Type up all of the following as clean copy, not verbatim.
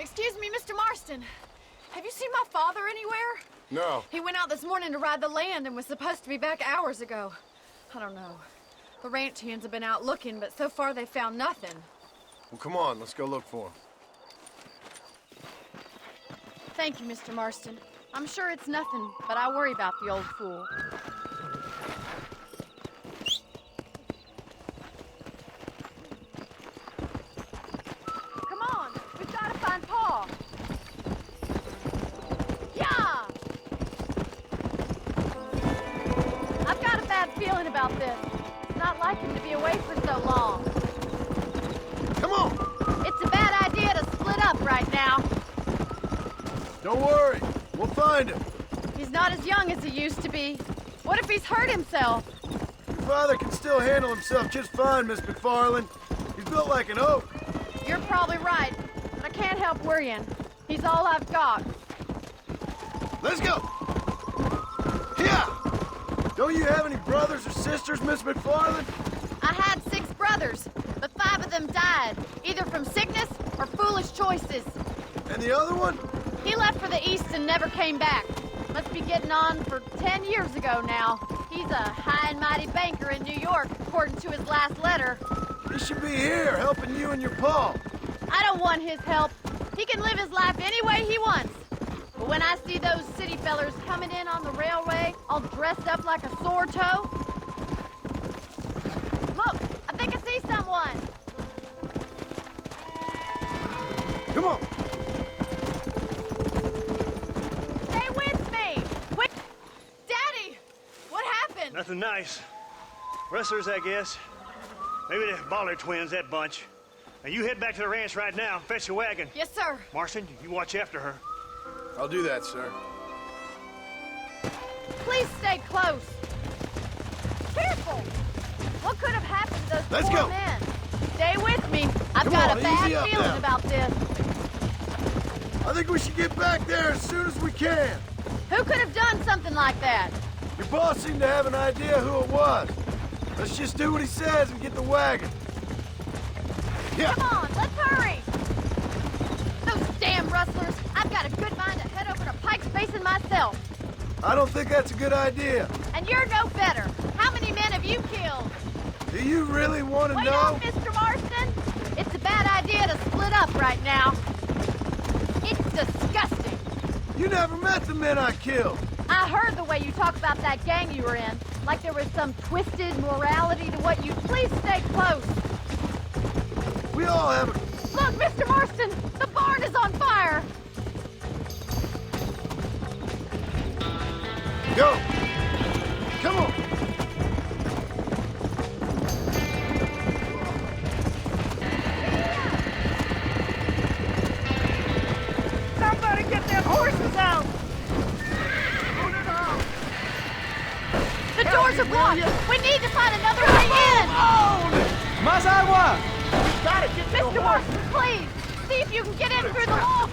Excuse me, Mr. Marston. Have you seen my father anywhere? No. He went out this morning to ride the land and was supposed to be back hours ago. I don't know. The ranch hands have been out looking, but so far they found nothing. Well, come on, let's go look for him. Thank you, Mr. Marston. I'm sure it's nothing, but I worry about the old fool. Come on, we've got to find Paul. Yeah! I've got a bad feeling about this. It's not like him to be away for so long. Come on! It's a bad idea to split up right now. Don't worry, we'll find him. He's not as young as he used to be. What if he's hurt himself? Your father can still handle himself just fine, Miss McFarland. He's built like an oak. You're probably right, but I can't help worrying. He's all I've got. Let's go! Yeah! Don't you have any brothers or sisters, Miss McFarland? I had 6 brothers, but 5 of them died, either from sickness or foolish choices. And the other one? He left for the East and never came back. Must be getting on for 10 years ago now. He's a high and mighty banker in New York, according to his last letter. He should be here, helping you and your pa. I don't want his help. He can live his life any way he wants. But when I see those city fellers coming in on the railway, all dressed up like a sore toe... Look, I think I see someone. Come on! Stay with me! Quick! Daddy! What happened? Nothing nice. Rustlers, I guess. Maybe the Bollard twins, that bunch. Now you head back to the ranch right now and fetch the wagon. Yes, sir. Marston, you watch after her. I'll do that, sir. Please stay close. Careful! What could have happened to those Let's poor go. men? Stay with me. I've Come got on, a bad easy up feeling now. about this. I think we should get back there as soon as we can. Who could have done something like that? Your boss seemed to have an idea who it was. Let's just do what he says and get the wagon. Yeah. Come on, let's hurry! Those damn rustlers! I've got a good mind to head over to Pike's Basin myself. I don't think that's a good idea. And you're no better. How many men have you killed? Do you really want to Wait know? up, Mr. Marston! It's a bad idea to split up right now. It's disgusting. You never met the men I killed. I heard the way you talk about that gang you were in, like there was some twisted morality to what you... Please stay close. We all have a... Look, Mr. Marston, the barn is on fire. Go! Come on! Somebody get them horses out. The doors are blocked. We need to find another way in. Más agua! Mr. Marston, please, see if you can get in through the wall.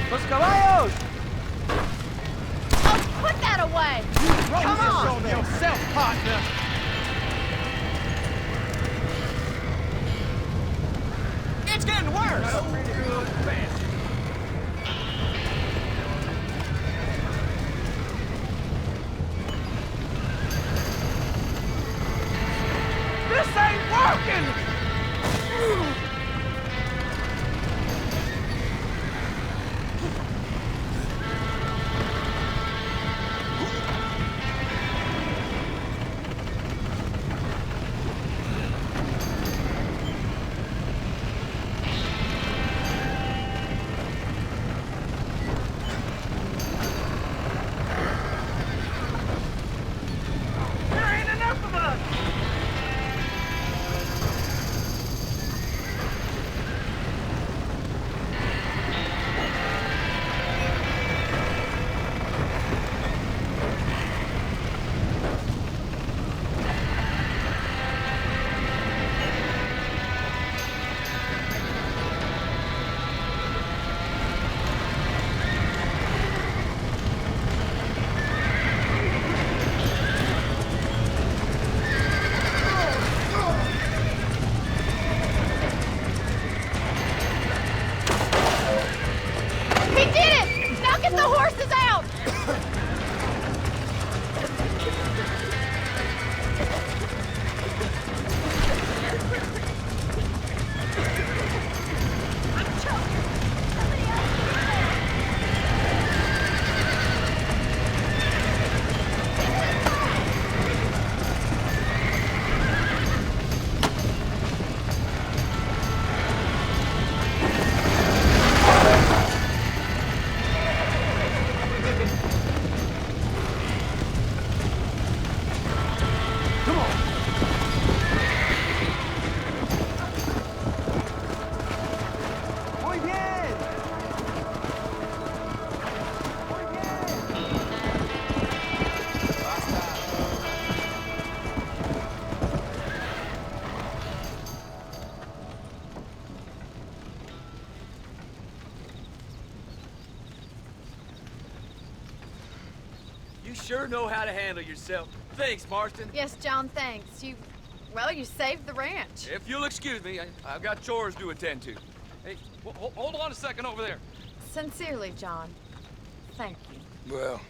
Los caballos! Oh, put that away. Come on! Yourself, partner! It's getting worse! This ain't working! You sure know how to handle yourself. Thanks, Marston. Yes, John, thanks. Well, you saved the ranch. If you'll excuse me, I've got chores to attend to. Hey, hold on a second over there. Sincerely, John. Thank you. Well,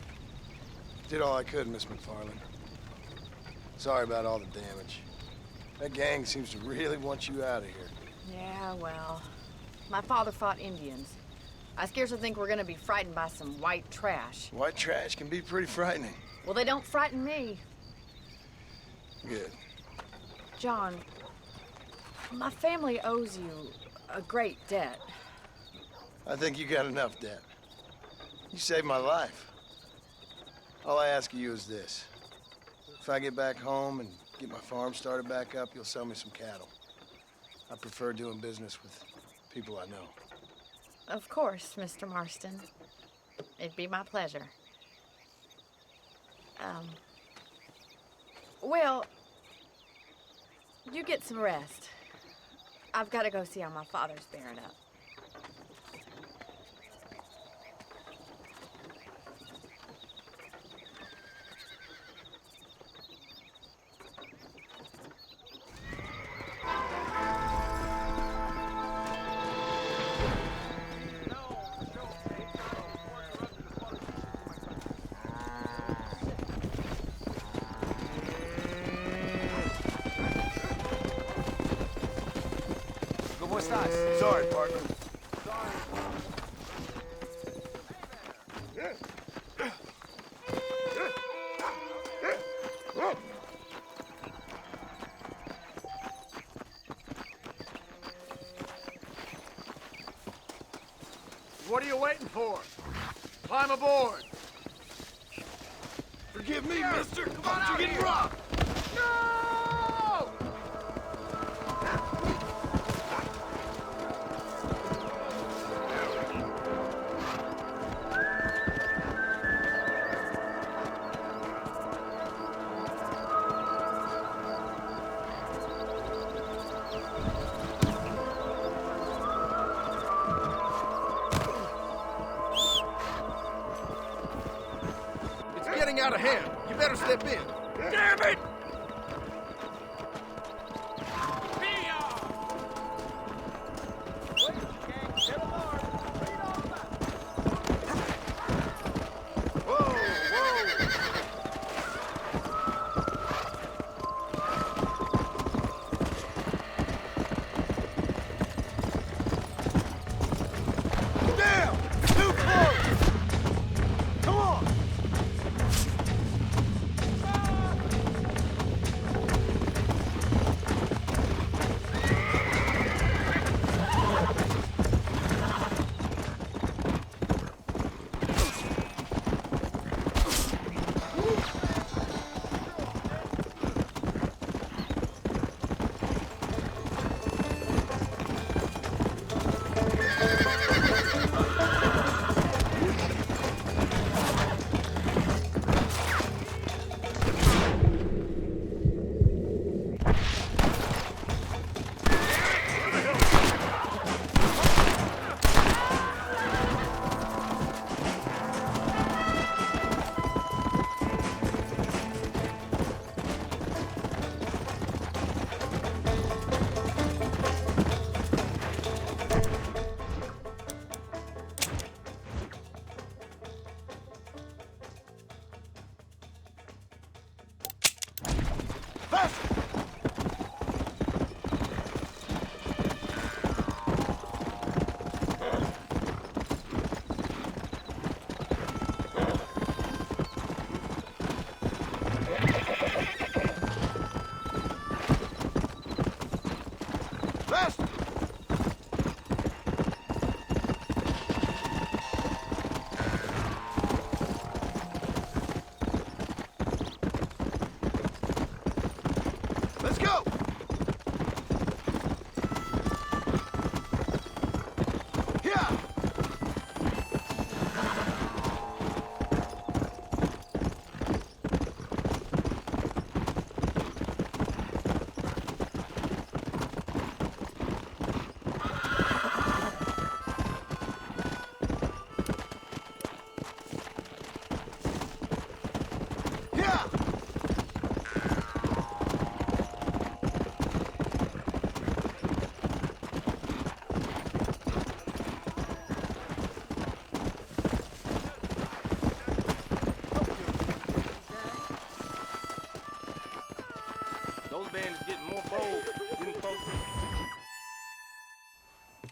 did all I could, Miss McFarland. Sorry about all the damage. That gang seems to really want you out of here. Yeah, well, my father fought Indians. I scarcely think we're gonna be frightened by some white trash. White trash can be pretty frightening. Well, they don't frighten me. Good. John, my family owes you a great debt. I think you got enough debt. You saved my life. All I ask of you is this. If I get back home and get my farm started back up, you'll sell me some cattle. I prefer doing business with people I know. Of course, Mr. Marston. It'd be my pleasure. Well, you get some rest. I've got to go see how my father's bearing up. Sorry, partner. What are you waiting for? Climb aboard. Forgive me, mister. Come on out You're getting here. robbed. No! It's getting out of hand. You better step in. Damn it! Whoa, whoa. Damn! Too close! Come on!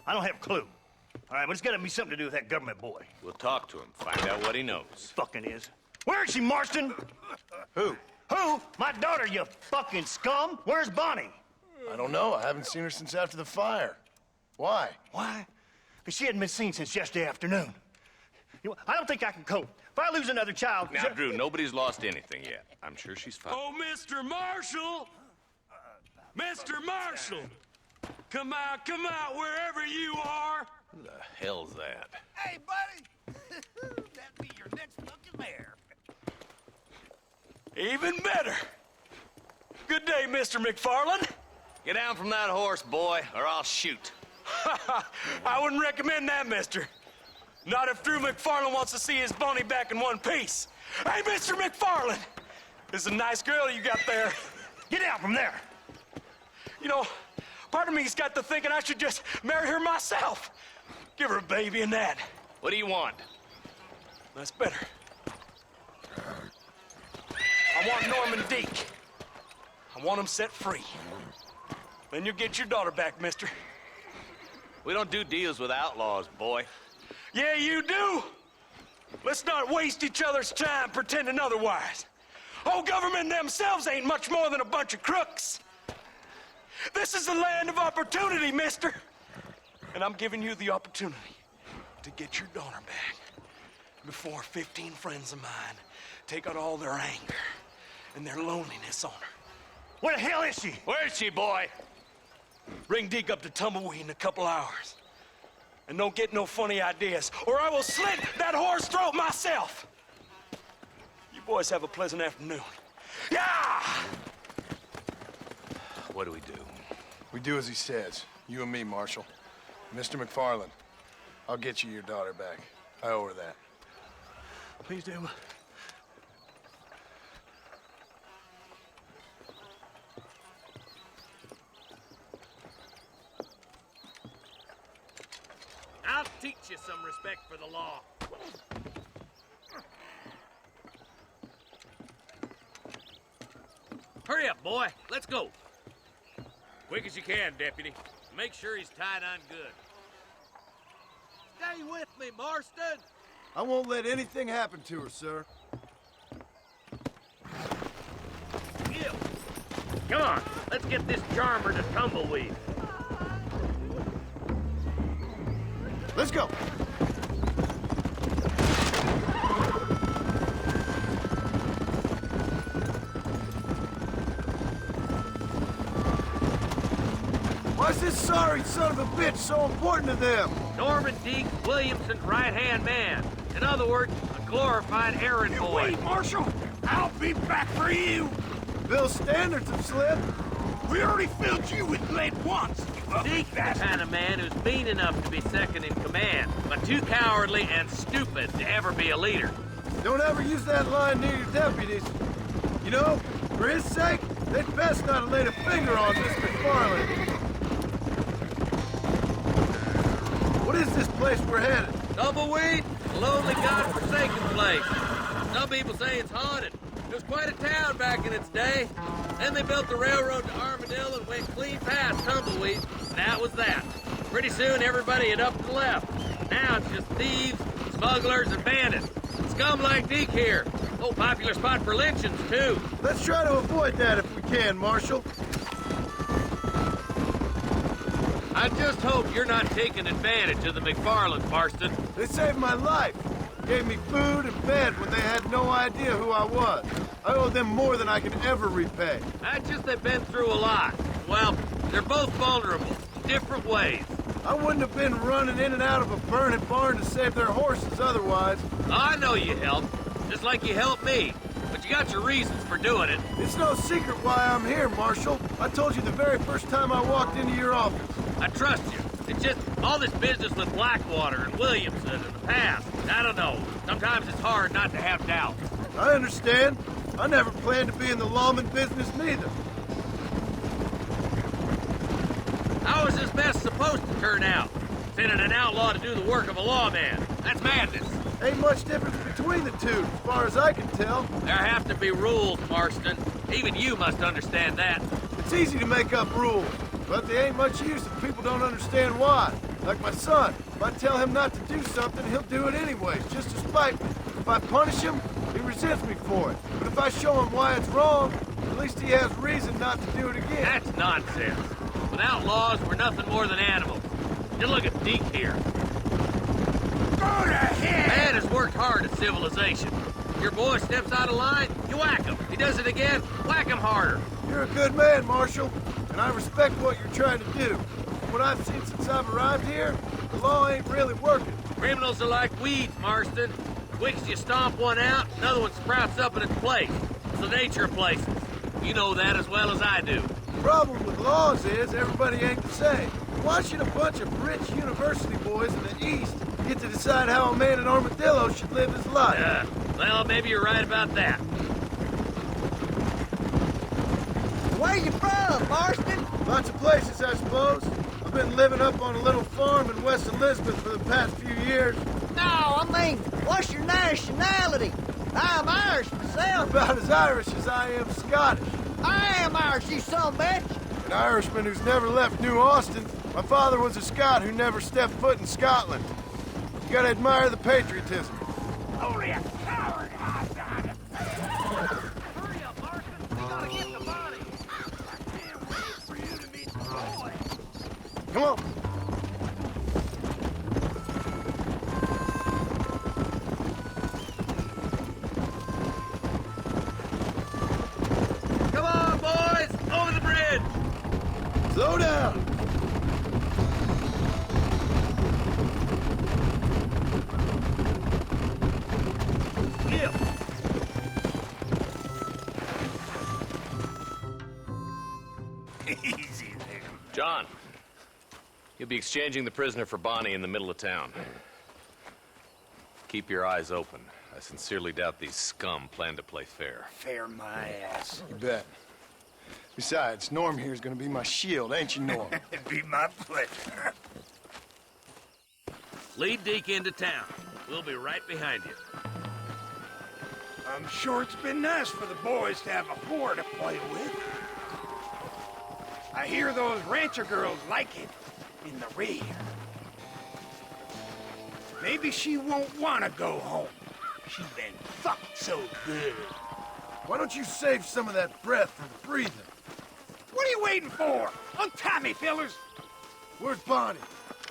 I don't have a clue. All right, but it's gotta be something to do with that government boy. We'll talk to him, find out what he knows. Fucking is. Where is she, Marston? Who? Who? My daughter, you fucking scum. Where's Bonnie? I don't know. I haven't seen her since after the fire. Why? Why? Because she hadn't been seen since yesterday afternoon. You know, I don't think I can cope. If I lose another child... Now, Drew, nobody's lost anything yet. I'm sure she's fine. Oh, Mr. Marshall! Mr. Marshall! Come out, wherever you are! Who the hell's that? Hey, buddy! That'd be your next fucking mayor. Even better! Good day, Mr. McFarland. Get down from that horse, boy, or I'll shoot. I wouldn't recommend that, mister. Not if Drew McFarland wants to see his Bonnie back in one piece. Hey, Mr. McFarland! This is a nice girl you got there. Get out from there! You know, part of me's got to thinking I should just marry her myself. Give her a baby and that. What do you want? That's better. I want Norman Deek. I want him set free. Then you'll get your daughter back, mister. We don't do deals with outlaws, boy. Yeah, you do. Let's not waste each other's time pretending otherwise. Oh, government themselves ain't much more than a bunch of crooks. This is the land of opportunity, mister. And I'm giving you the opportunity to get your daughter back before 15 friends of mine take out all their anger and their loneliness on her. Where the hell is she? Where is she, boy? Bring Deke up to Tumbleweed in a couple hours. And don't get no funny ideas, or I will slit that whore's throat myself. You boys have a pleasant afternoon. Yeah! What do we do? We do as he says. You and me, Marshal. Mr. McFarland, I'll get you your daughter back. I owe her that. Please do. I'll teach you some respect for the law. Hurry up, boy. Let's go. Quick as you can, deputy. Make sure he's tied on good. Stay with me, Marston. I won't let anything happen to her, sir. Gil. Come on. Let's get this charmer to Tumbleweed. Let's go. Why's this sorry son of a bitch so important to them? Norman Deke, Williamson's right-hand man. In other words, a glorified errand boy. Wait, Marshal! I'll be back for you! Bill's standards have slipped. We already filled you with lead once! Deke's the kind of man who's mean enough to be second in command, but too cowardly and stupid to ever be a leader. Don't ever use that line near your deputies. You know, for his sake, they'd best not have laid a finger on Miss McFarland. What is this place we're headed? Tumbleweed, a lonely, godforsaken place. Some people say it's haunted. It was quite a town back in its day. Then they built the railroad to Armadillo and went clean past Tumbleweed, and that was that. Pretty soon, everybody had up and left. Now it's just thieves, smugglers, and bandits. Scum like Deke here. Oh, popular spot for lynchings, too. Let's try to avoid that if we can, Marshal. I just hope you're not taking advantage of the McFarlands, Marston. They saved my life. Gave me food and bed when they had no idea who I was. I owe them more than I can ever repay. That's just they've been through a lot. Well, they're both vulnerable, different ways. I wouldn't have been running in and out of a burning barn to save their horses otherwise. I know you helped, just like you helped me. But you got your reasons for doing it. It's no secret why I'm here, Marshal. I told you the very first time I walked into your office. I trust you. It's just all this business with Blackwater and Williamson in the past. I don't know. Sometimes it's hard not to have doubt. I understand. I never planned to be in the lawman business neither. How is this mess supposed to turn out? Sending an outlaw to do the work of a lawman. That's madness. Ain't much difference between the two, as far as I can tell. There have to be rules, Marston. Even you must understand that. It's easy to make up rules, but they ain't much use if people don't understand why. Like my son. If I tell him not to do something, he'll do it anyways, just to spite me. If I punish him, he resents me for it. But if I show him why it's wrong, at least he has reason not to do it again. That's nonsense. With outlaws, we're nothing more than animals. Just look at Deke here. Go to hell! Man has worked hard at civilization. Your boy steps out of line, you whack him. He does it again, whack him harder. You're a good man, Marshal, and I respect what you're trying to do. From what I've seen since I've arrived here, the law ain't really working. Criminals are like weeds, Marston. Quick as you stomp one out, another one sprouts up in its place. It's the nature of places. You know that as well as I do. The problem with laws is everybody ain't the same. Why should a bunch of rich university boys in the East get to decide how a man in Armadillo should live his life? Well, maybe you're right about that. Where you from, Marston? Lots of places, I suppose. I've been living up on a little farm in West Elizabeth for the past few years. No, I mean, what's your nationality? I'm Irish You're myself. about as Irish as I am Scottish. I am Irish, you son of a bitch. An Irishman who's never left New Austin. My father was a Scot who never stepped foot in Scotland. You gotta admire the patriotism. Only a coward hides behind a Hurry up, Marston. We gotta get the body. I can't wait for you to meet the boy. Come on. Come on, boys! Over the bridge! Slow down. Skip! Easy there. John, you'll be exchanging the prisoner for Bonnie in the middle of town. Keep your eyes open. I sincerely doubt these scum plan to play fair. Fair my ass. You bet. Besides, Norm here's gonna be my shield, ain't you, Norm? It'd be my pleasure. Lead Deke into town. We'll be right behind you. I'm sure it's been nice for the boys to have a whore to play with. I hear those rancher girls like it in the rear. Maybe she won't want to go home. She's been fucked so good. Why don't you save some of that breath for the breathing? What are you waiting for? Untie me, fellers. Where's Bonnie?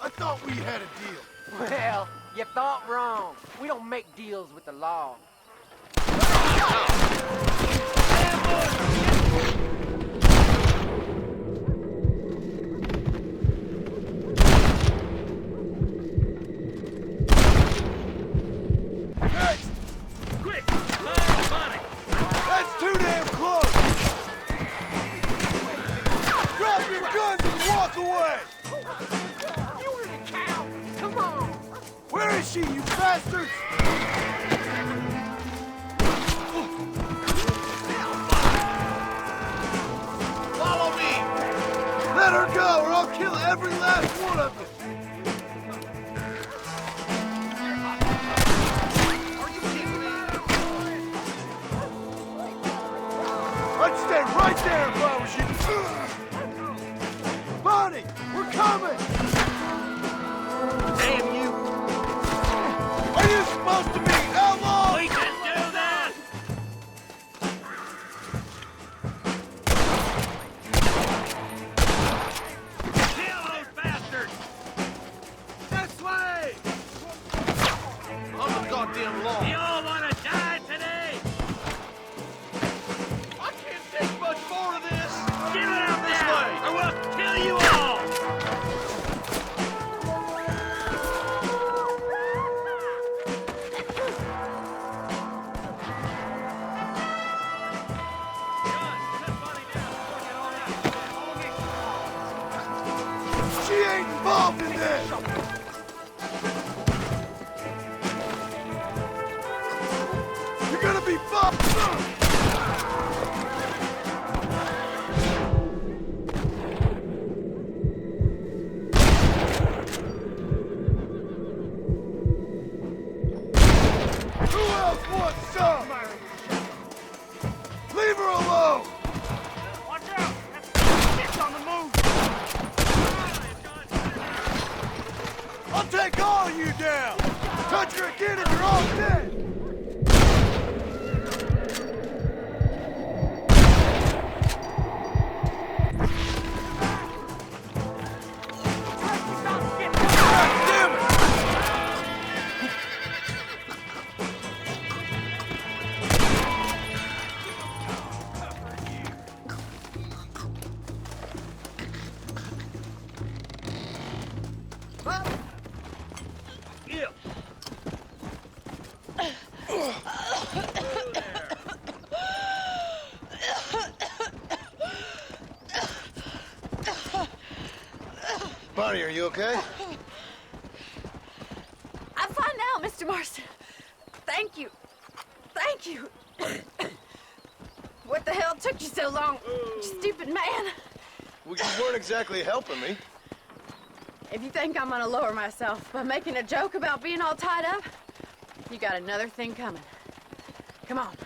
I thought we had a deal. Well, you thought wrong. We don't make deals with the law. Hey, Quick! Find the body! that's too damn close! Drop your guns and walk away! You in a cow! Come on! Where is she, you bastards? Follow me. Let her go, or I'll kill every last one of you! Are you kidding me? I'd stay right there if I was you! Bonnie, we're coming! Damn you! Are you supposed to be outlaws? We can do that! Kill those bastards! This way. I'm the goddamn law. You all want to die today? I can't take much more of this! Give it up now, or we'll kill you all! She ain't involved in this! You're gonna be fucked! Who else wants some? Leave her alone! Watch out. That's on the move. After it, get it, you're all dead! Bonnie, are you okay? I'm fine now, Mr. Marston. Thank you. Thank you. What the hell took you so long, you stupid man? Well, you weren't exactly helping me. If you think I'm gonna lower myself by making a joke about being all tied up, you got another thing coming. Come on.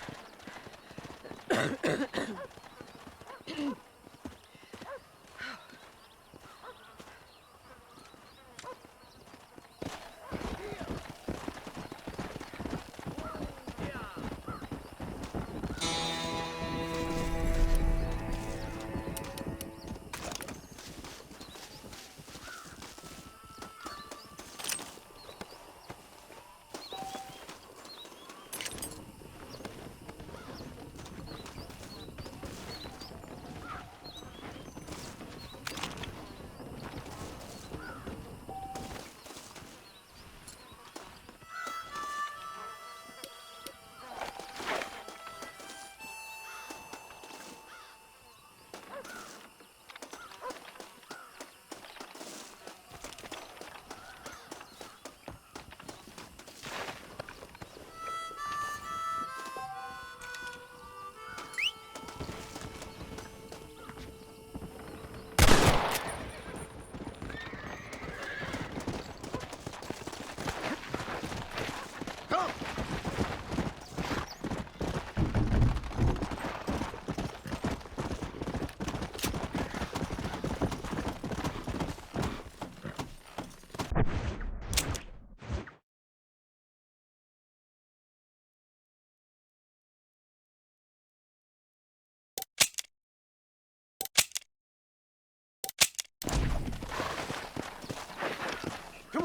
Come on.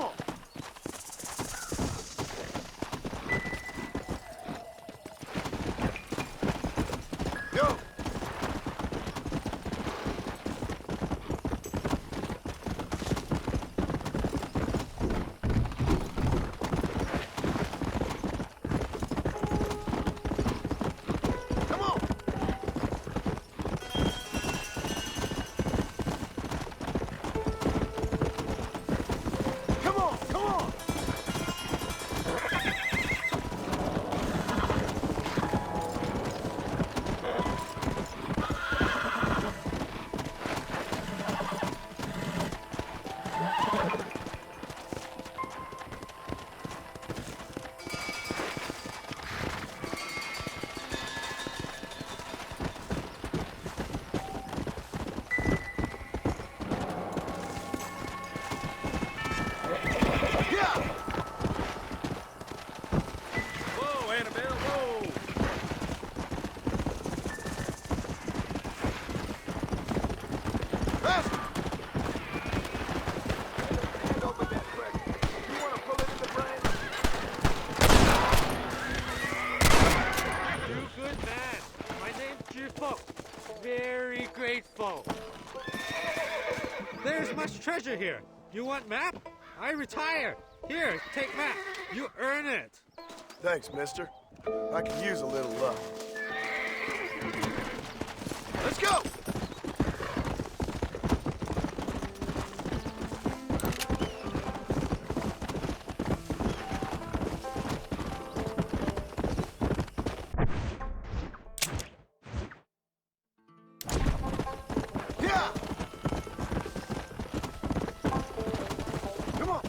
Go. Come on. Come on, come on. Yeah. Whoa, Annabelle, whoa! Faster. Hand over that pressure. You want to pull it in the brain? You good man. My name's Jifo. Very grateful. There's much treasure here. You want map? I retire. Here, take map. You earn it. Thanks, mister. I could use a little luck. Let's go! Yeah! Come on!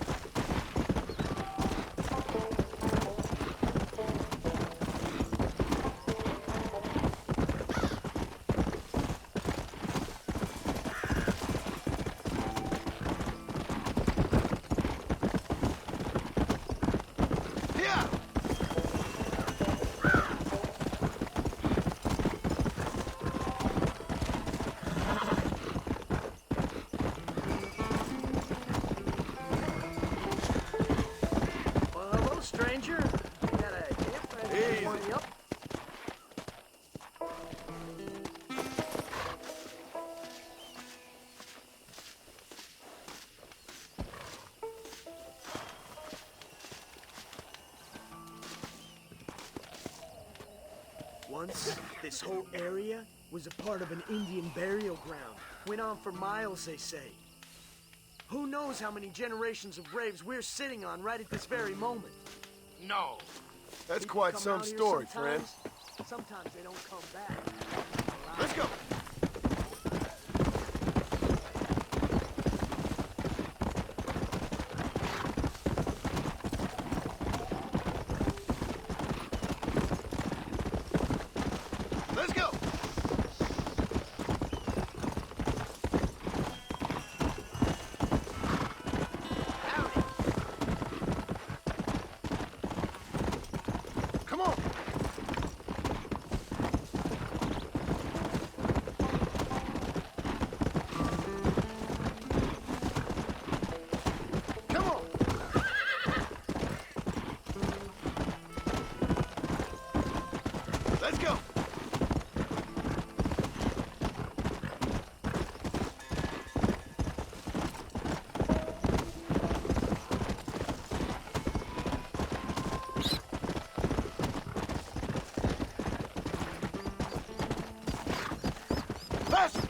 stranger. You got a campfire? Warm you up? Once, this whole area was a part of an Indian burial ground. Went on for miles, they say. Who knows how many generations of graves we're sitting on right at this very moment? No. That's People quite come some out here story, friend. sometimes. Sometimes they don't come back. Let's go. Let's go. Come on. Come on. Let's go. Faster.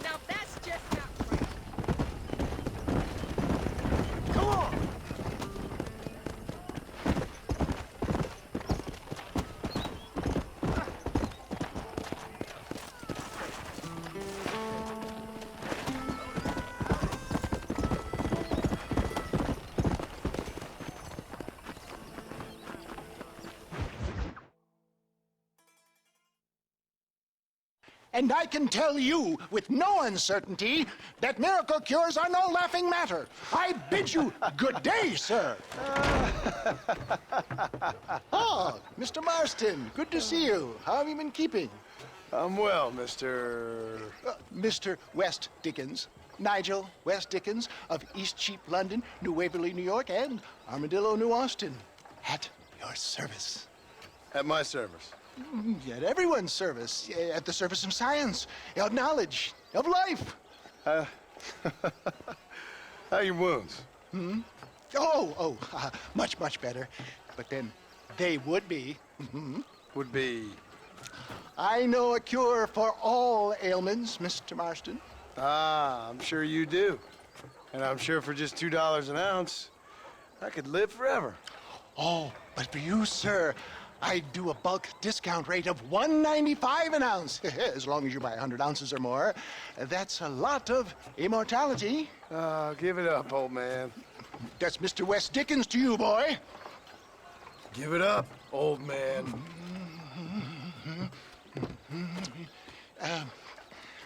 Now that's just not right. Come on. And I can tell you with no uncertainty that miracle cures are no laughing matter. I bid you good day, sir. Oh, Mr. Marston, good to see you. How have you been keeping? I'm well, Mr. Mr. West Dickens. Nigel West Dickens of East Cheap, London, New Waverly, New York, and Armadillo, New Austin. At your service. At my service. At everyone's service. At the service of science, of knowledge, of life. How are your wounds? Much, much better. But then they would be. Would be. I know a cure for all ailments, Mr. Marston. Ah, I'm sure you do. And I'm sure for just $2 an ounce, I could live forever. Oh, but for you, sir, I do a bulk discount rate of $1.95 an ounce, as long as you buy 100 ounces or more. That's a lot of immortality. Give it up, old man. That's Mr. West Dickens to you, boy. Give it up, old man.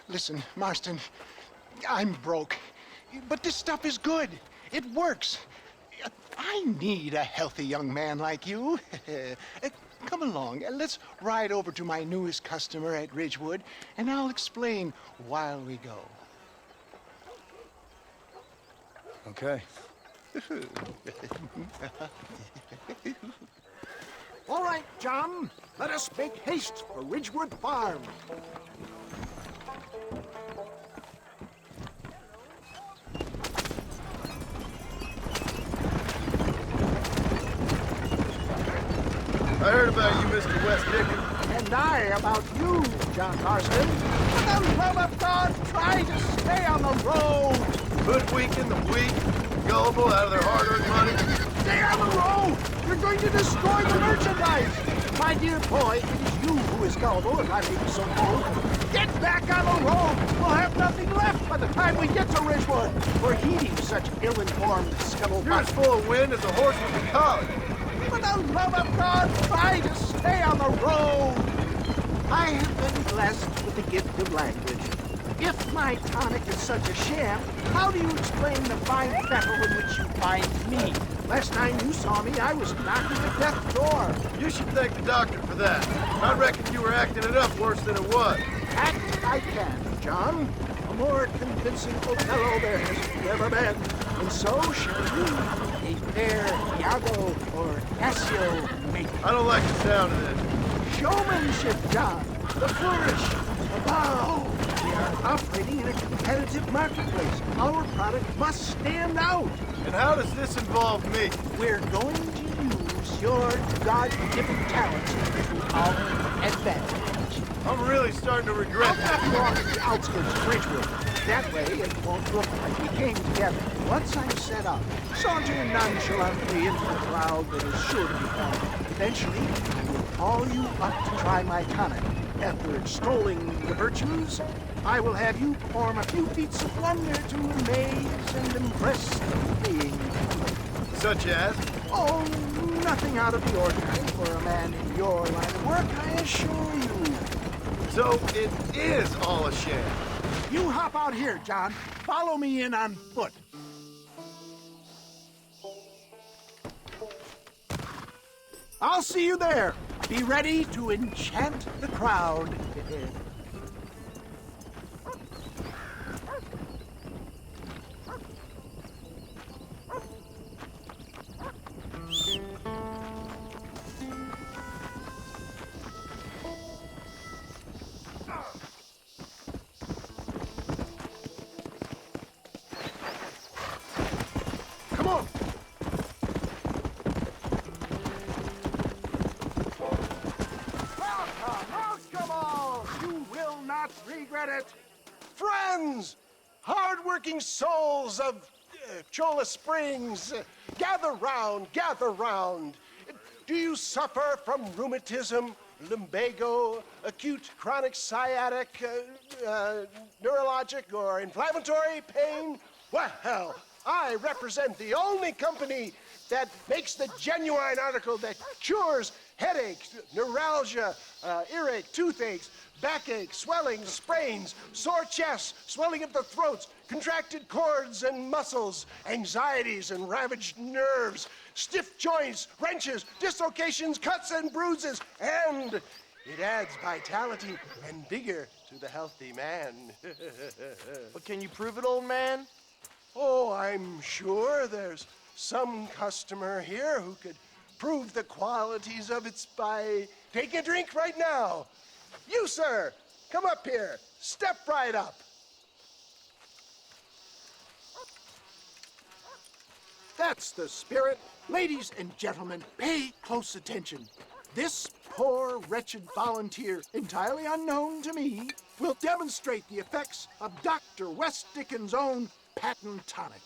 Listen, Marston, I'm broke, but this stuff is good. It works. I need a healthy young man like you. Come along, let's ride over to my newest customer at Ridgewood, and I'll explain while we go. Okay. All right, John. Let us make haste for Ridgewood Farm. I heard about you, Mr. West Dickens. And I about you, John Marston. For the love of God, try to stay on the road. Hoodwinking the weak, gullible out of their hard-earned money. Stay on the road! You're going to destroy the merchandise! My dear boy, it is you who is gullible, if I may be so bold. Get back on the road! We'll have nothing left by the time we get to Ridgewood. We're heeding such ill-informed scuttlebutt. You're as full of wind as a horse with a collar. For the love of God, try to stay on the road! I have been blessed with the gift of language. If my tonic is such a sham, how do you explain the fine fettle in which you find me? Last time you saw me, I was knocking at death's door. You should thank the doctor for that. I reckon you were acting it up worse than it was. Act I can, John. A more convincing Othello there has never been. and so shall you, a fair Iago or Cassio make. I don't like the sound of this. Showmanship, John. The flourish. The bow. We are operating in a competitive marketplace. Our product must stand out. And how does this involve me? We're going to use your God-given talents to our advantage. I'm really starting to regret I'll drop you off at the outskirts of Ridgewood. That way, it won't look like we came together. Once I'm set up, saunter nonchalantly into the crowd that is sure to be formed. Eventually, I will call you up to try my tonic. After extolling the virtues, I will have you perform a few feats of wonder to amaze and impress the being. Such as? Oh, nothing out of the ordinary for a man in your line of work, I assure you. So it is all a sham. You hop out here, John. Follow me in on foot. I'll see you there. Be ready to enchant the crowd. Come on. You will not regret it. Friends, hard-working souls of Cholla Springs, gather round, gather round. Do you suffer from rheumatism, lumbago, acute chronic sciatic, neurologic, or inflammatory pain? Well, I represent the only company that makes the genuine article that cures headaches, neuralgia, earache, toothaches, backache, swelling, sprains, sore chests, swelling of the throats, contracted cords and muscles, anxieties and ravaged nerves, stiff joints, wrenches, dislocations, cuts and bruises, and it adds vitality and vigor to the healthy man. But can you prove it, old man? Oh, I'm sure there's some customer here who could prove the qualities of it by taking a drink right now. You, sir, come up here. Step right up. That's the spirit. Ladies and gentlemen, pay close attention. This poor, wretched volunteer, entirely unknown to me, will demonstrate the effects of Dr. West Dickens' own patent tonic.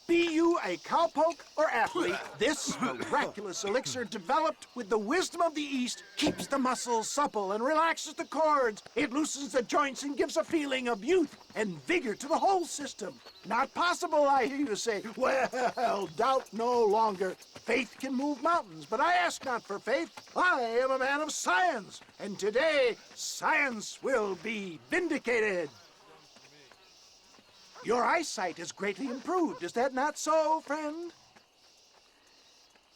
Be you a cowpoke or athlete, this miraculous elixir developed with the wisdom of the East keeps the muscles supple and relaxes the cords. It loosens the joints and gives a feeling of youth and vigor to the whole system. Not possible, I hear you say. Well, doubt no longer. Faith can move mountains, but I ask not for faith. I am a man of science, and today science will be vindicated. Your eyesight has greatly improved. Is that not so, friend?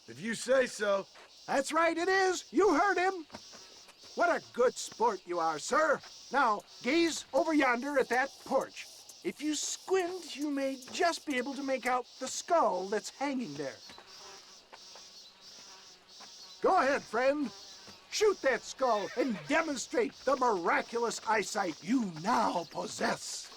If you say so. That's right, it is. You heard him. What a good sport you are, sir. Now, gaze over yonder at that porch. If you squint, you may just be able to make out the skull that's hanging there. Go ahead, friend. Shoot that skull and demonstrate the miraculous eyesight you now possess.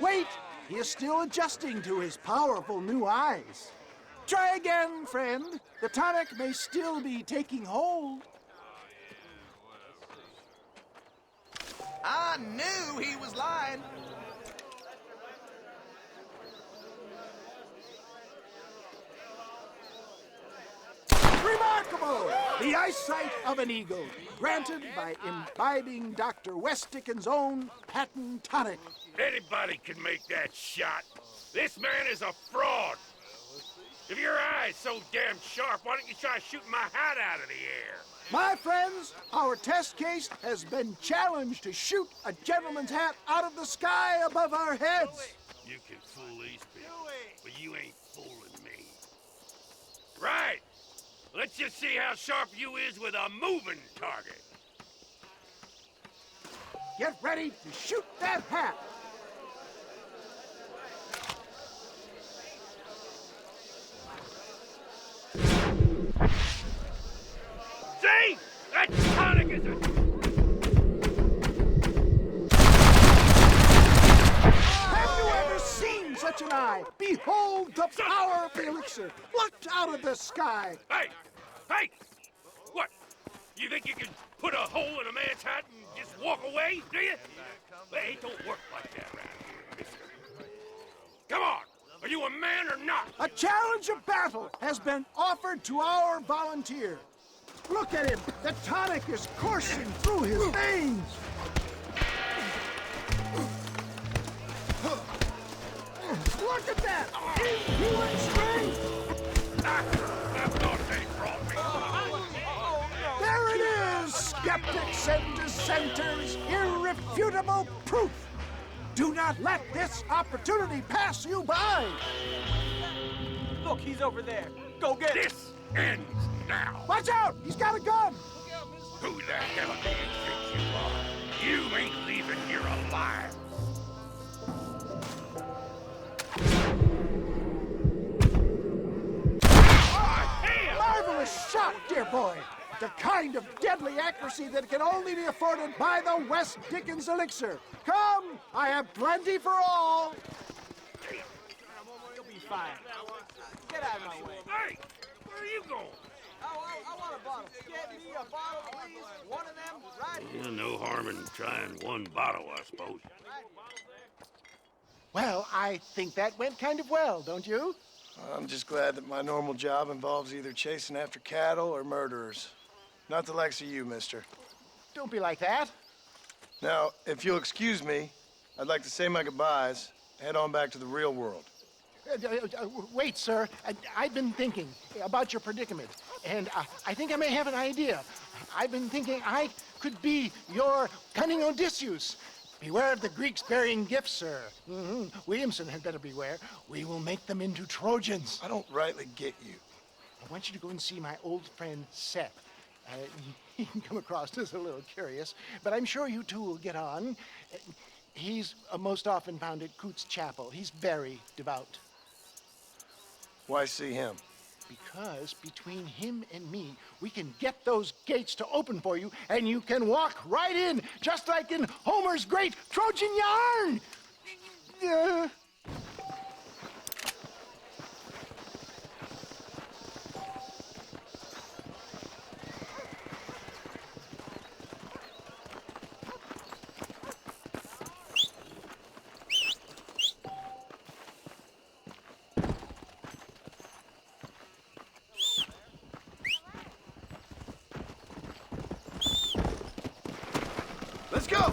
Wait! He is still adjusting to his powerful new eyes. Try again, friend. The tonic may still be taking hold. I knew he was lying. Remarkable! The eyesight of an eagle, granted by imbibing Dr. West Dickens' own patent tonic. Anybody can make that shot. This man is a fraud. If your eye's so damn sharp, why don't you try shooting my hat out of the air? My friends, our test case has been challenged to shoot a gentleman's hat out of the sky above our heads. You can fool these people, but you ain't fooling Let's just see how sharp you is with a moving target. Get ready to shoot that hat. See? That tonic is a... Have you ever seen such an eye? Behold the power of the elixir plucked out of the sky. Hey! Hey! What? You think you can put a hole in a man's hat and just walk away, do you? Well, it don't work like that around here, mister. Come on! Are you a man or not? A challenge of battle has been offered to our volunteer. Look at him! The tonic is coursing through his veins! Look at that! Inhuman strength! That's not they brought me. There it is! Skeptics and dissenters! Irrefutable proof! Do not let this opportunity pass you by! Look, he's over there. Go get him. This ends now. Watch out! He's got a gun! Who the hell do you think you are? You ain't leaving here alive. Marvelous shot, dear boy! The kind of deadly accuracy that can only be afforded by the West Dickens elixir. Come, I have plenty for all. You'll be fine. Get out of my way. Hey, where are you going? I want a bottle. Get me a bottle, please. One of them right here. No harm in trying one bottle, I suppose. Well, I think that went kind of well, don't you? I'm just glad that my normal job involves either chasing after cattle or murderers. Not the likes of you, mister. Don't be like that. Now, if you'll excuse me, I'd like to say my goodbyes, head on back to the real world. Wait, sir. I've been thinking about your predicament, and I think I may have an idea. I've been thinking I could be your cunning Odysseus. Beware of the Greeks bearing gifts, sir. Williamson had better beware. We will make them into Trojans. I don't rightly get you. I want you to go and see my old friend Seth. He can come across as a little curious, but I'm sure you two will get on. He's most often found at Coots Chapel. He's very devout. Why see him? Because between him and me, we can get those gates to open for you, and you can walk right in, just like in Homer's great Trojan yarn! Let's go!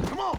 Come on!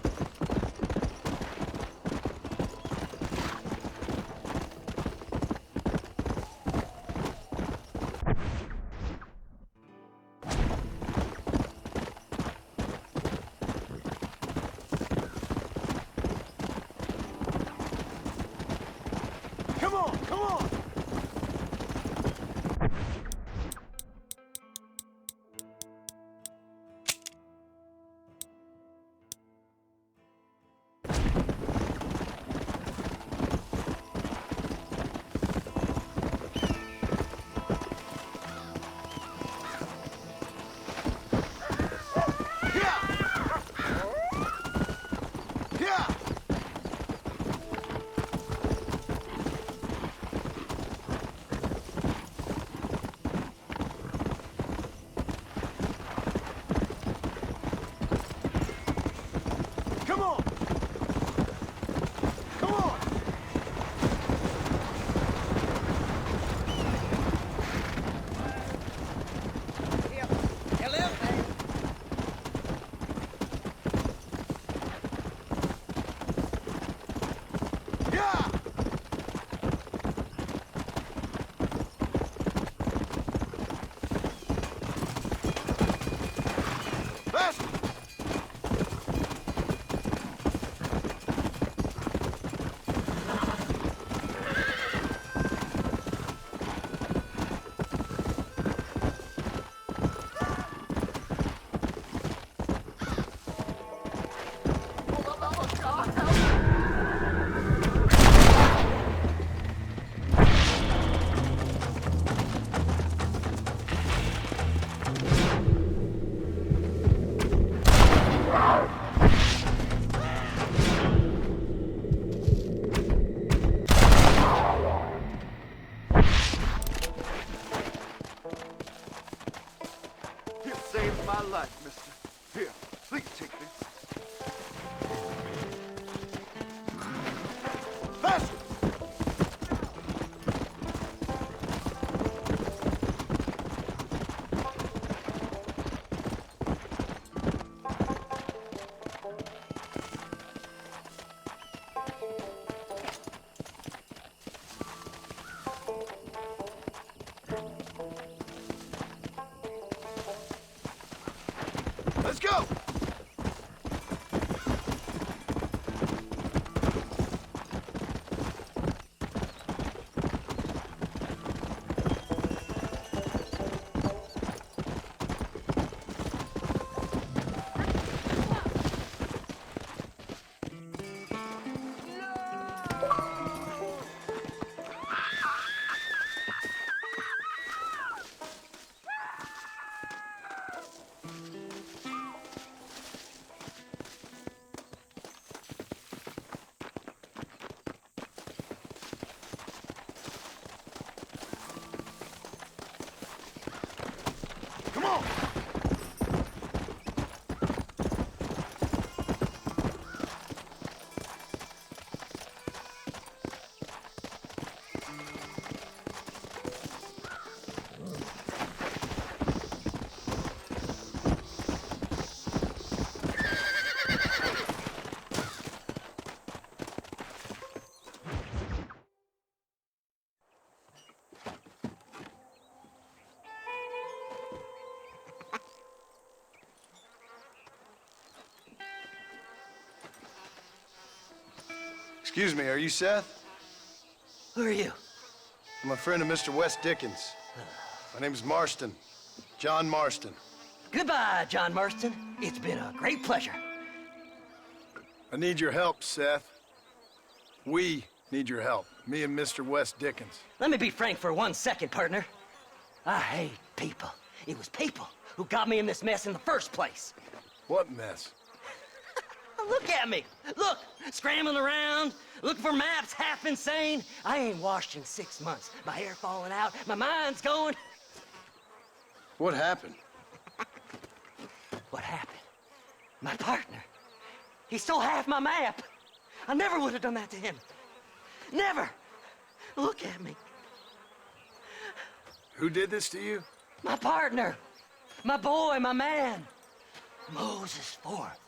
my life, mister. Here, please take this. Faster! Let's go! Come on! Excuse me, are you Seth? Who are you? I'm a friend of Mr. Wes Dickens. My name's Marston. John Marston. Goodbye, John Marston. It's been a great pleasure. I need your help, Seth. We need your help. Me and Mr. Wes Dickens. Let me be frank for 1 second, partner. I hate people. It was people who got me in this mess in the first place. What mess? Look at me. Look, scrambling around, looking for maps, half insane. I ain't washed in 6 months. My hair falling out, my mind's going. What happened? What happened? My partner. He stole half my map. I never would have done that to him. Never. Look at me. Who did this to you? My partner. My boy, my man. Moses Forth.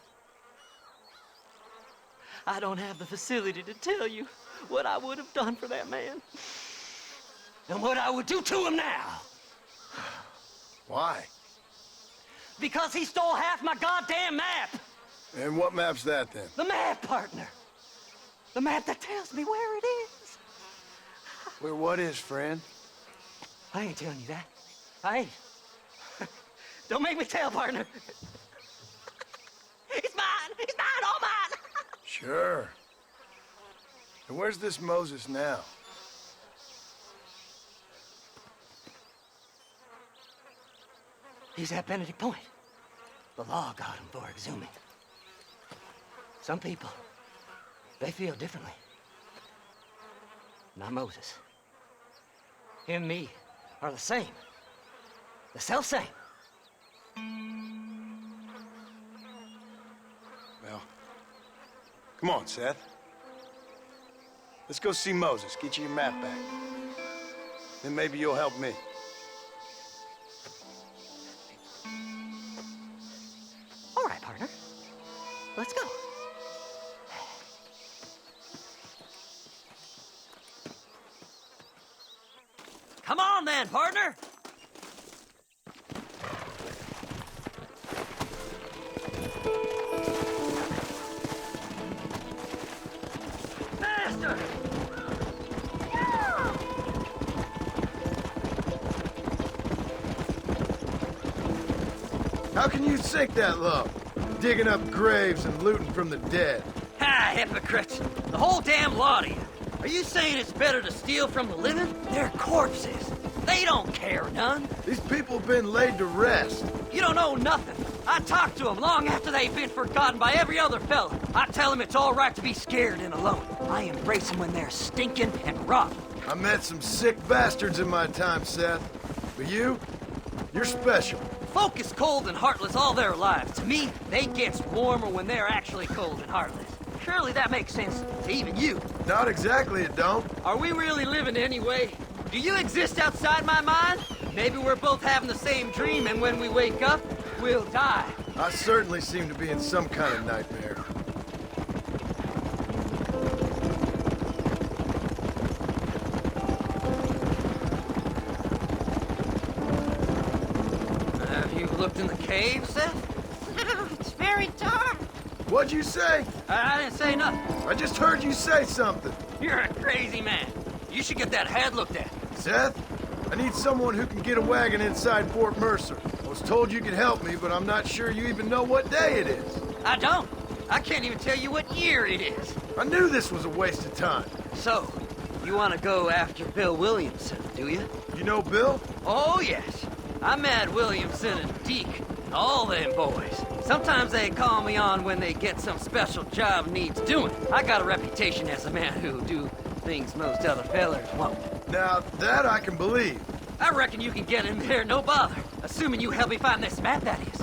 I don't have the facility to tell you what I would have done for that man. And what I would do to him now. Why? Because he stole half my goddamn map. And what map's that, then? The map, partner. The map that tells me where it is. Where what is, friend? I ain't telling you that. I ain't. Don't make me tell, partner. It's mine. It's mine, all mine. Sure. And where's this Moses now? He's at Benedict Point. The law got him for exhuming. Some people, they feel differently. Not Moses. Him and me are the same. The self-same. Well, come on, Seth. Let's go see Moses, get you your map back. Then maybe you'll help me. All right, partner. Let's go. Come on then, partner. Faster! How can you sink that low? Digging up graves and looting from the dead. Ha, hypocrites! The whole damn lot of you. Are you saying it's better to steal from the living? They're corpses. They don't care none. These people have been laid to rest. You don't know nothing. I talk to them long after they've been forgotten by every other fella. I tell them it's all right to be scared and alone. I embrace them when they're stinking and rotten. I met some sick bastards in my time, Seth. But you're special. Folk is cold and heartless all their lives. To me, they gets warmer when they're actually cold and heartless. Surely that makes sense to even you. Not exactly, it don't. Are we really living anyway? Do you exist outside my mind? Maybe we're both having the same dream, and when we wake up, we'll die. I certainly seem to be in some kind of nightmare. Have you looked in the cave, Seth? It's very dark. What'd you say? I didn't say nothing. I just heard you say something. You're a crazy man. You should get that head looked at. Seth, I need someone who can get a wagon inside Fort Mercer. I was told you could help me, but I'm not sure you even know what day it is. I don't. I can't even tell you what year it is. I knew this was a waste of time. So, you want to go after Bill Williamson, do you? You know Bill? Oh, yes. I met Williamson and Deke, and all them boys. Sometimes they call me on when they get some special job needs doing. I got a reputation as a man who do things most other fellers won't. Now, that I can believe. I reckon you can get in there, no bother. Assuming you help me find this map, that is.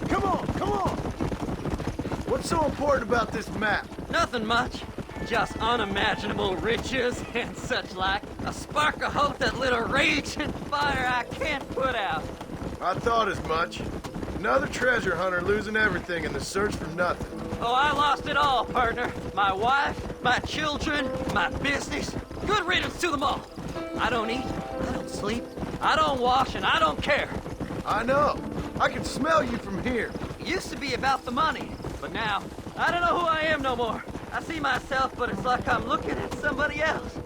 Come on, come on! What's so important about this map? Nothing much. Just unimaginable riches and such like. A spark of hope that lit a raging fire I can't put out. I thought as much. Another treasure hunter losing everything in the search for nothing. Oh, I lost it all, partner. My wife, my children, my business. Good riddance to them all. I don't eat, I don't sleep, I don't wash, and I don't care. I know. I can smell you from here. It used to be about the money, but now, I don't know who I am no more. I see myself, but it's like I'm looking at somebody else.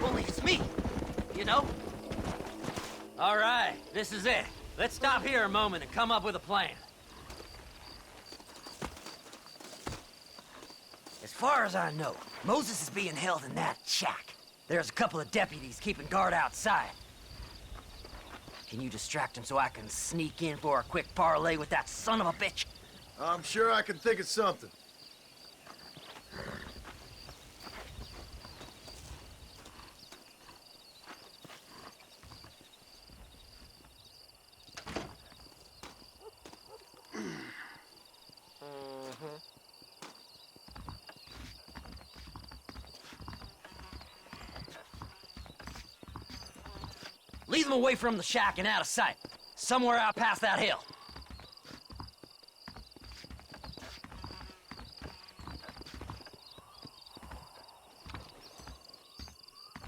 Only it's me, you know? All right, this is it. Let's stop here a moment and come up with a plan. As far as I know, Moses is being held in that shack. There's a couple of deputies keeping guard outside. Can you distract him so I can sneak in for a quick parlay with that son of a bitch? I'm sure I can think of something. Lead them away from the shack and out of sight. Somewhere out past that hill.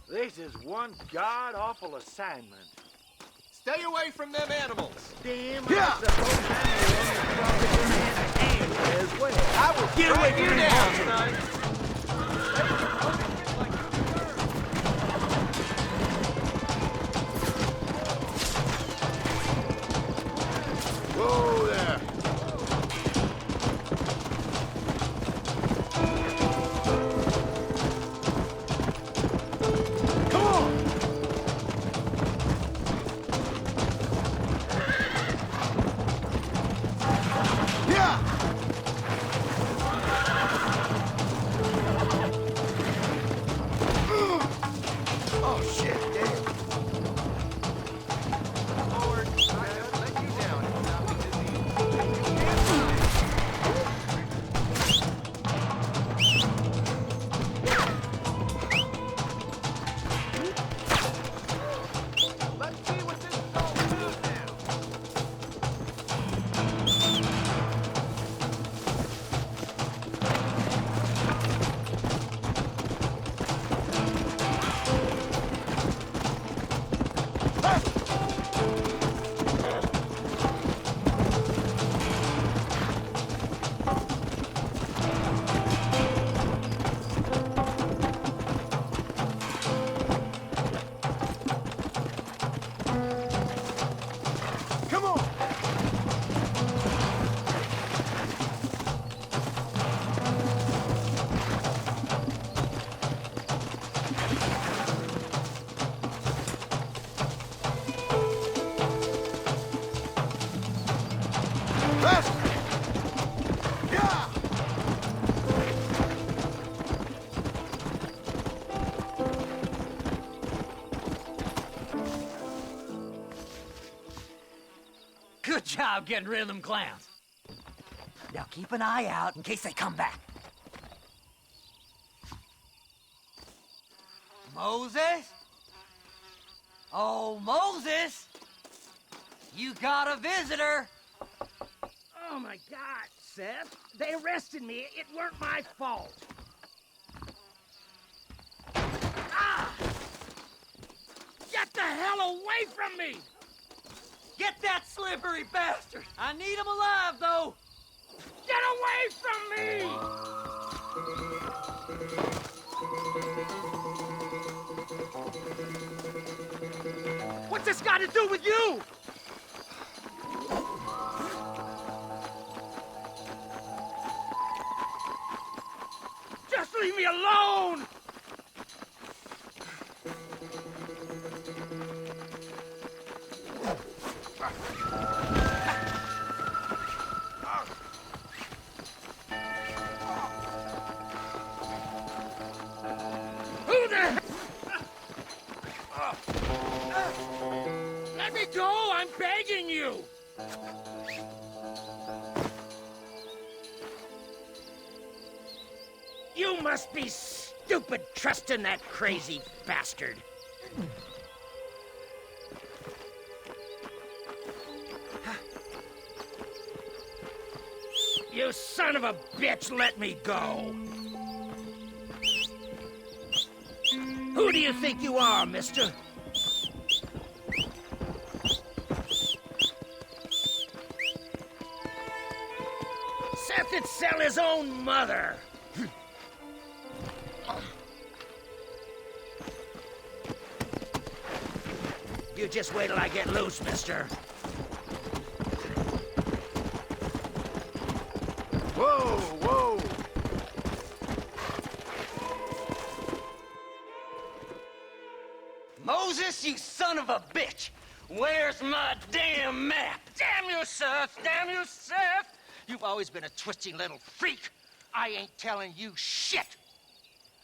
This is one god-awful assignment. Stay away from them animals. Damn, Yeah. I suppose I'm the one that's probably gonna have a hand as well. I will Get away strike from you me, down Watson. tonight. Whoa there. Come on! Yeah! Oh, shit, damn. Forward. I let you down. Let's see what this is all about now. Come on! Faster! Good job getting rid of them clowns. Now keep an eye out in case they come back. Moses? Oh, Moses! You got a visitor! Oh my God, Seth. They arrested me. It weren't my fault. Ah! Get the hell away from me! Get that slippery bastard! I need him alive, though! Get away from me! What's this got to do with you? Just leave me alone! Who the... Let me go! I'm begging you! You must be stupid trusting that crazy bastard. You son of a bitch, let me go! Who do you think you are, mister? Seth would sell his own mother! You just wait till I get loose, mister. Whoa, whoa! Moses, you son of a bitch! Where's my damn map? Damn you, Seth! Damn you, Seth! You've always been a twisty little freak. I ain't telling you shit.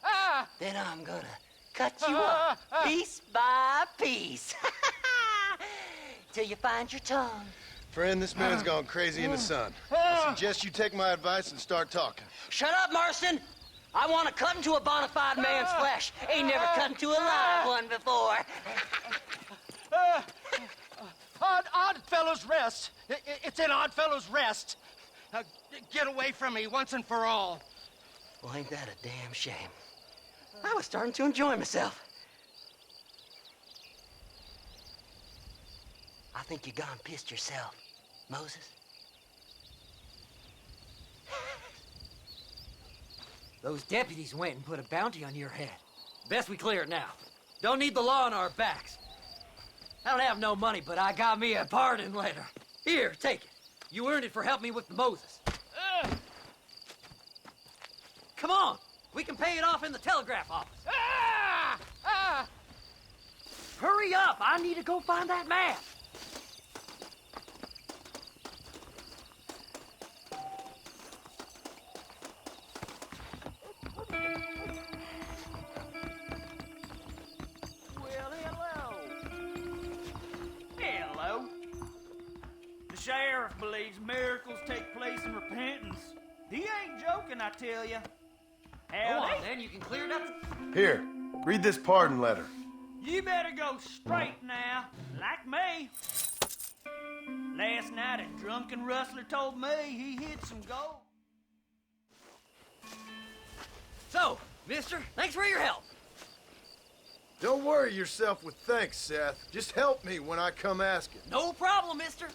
Ah! Then I'm gonna cut you up piece by piece. Till you find your tongue. Friend, this man's gone crazy in the sun. I suggest you take my advice and start talking. Shut up, Marston! I want to cut into a bona fide man's flesh. Ain't never cut into a live one before. Oddfellows Rest. It's in Oddfellows Rest. Get away from me once and for all. Well, ain't that a damn shame? I was starting to enjoy myself. I think you gone pissed yourself, Moses. Those deputies went and put a bounty on your head. Best we clear it now. Don't need the law on our backs. I don't have no money, but I got me a pardon letter. Here, take it. You earned it for helping me with the Moses. Come on, we can pay it off in the telegraph office. Hurry up, I need to go find that map. Hello. The sheriff believes miracles take place in repentance. He ain't joking, I tell you. Go on, then. You can clear it up. Here, read this pardon letter. You better go straight now, like me. Last night, a drunken rustler told me he hid some gold. So, mister, thanks for your help. Don't worry yourself with thanks, Seth. Just help me when I come asking. No problem, mister.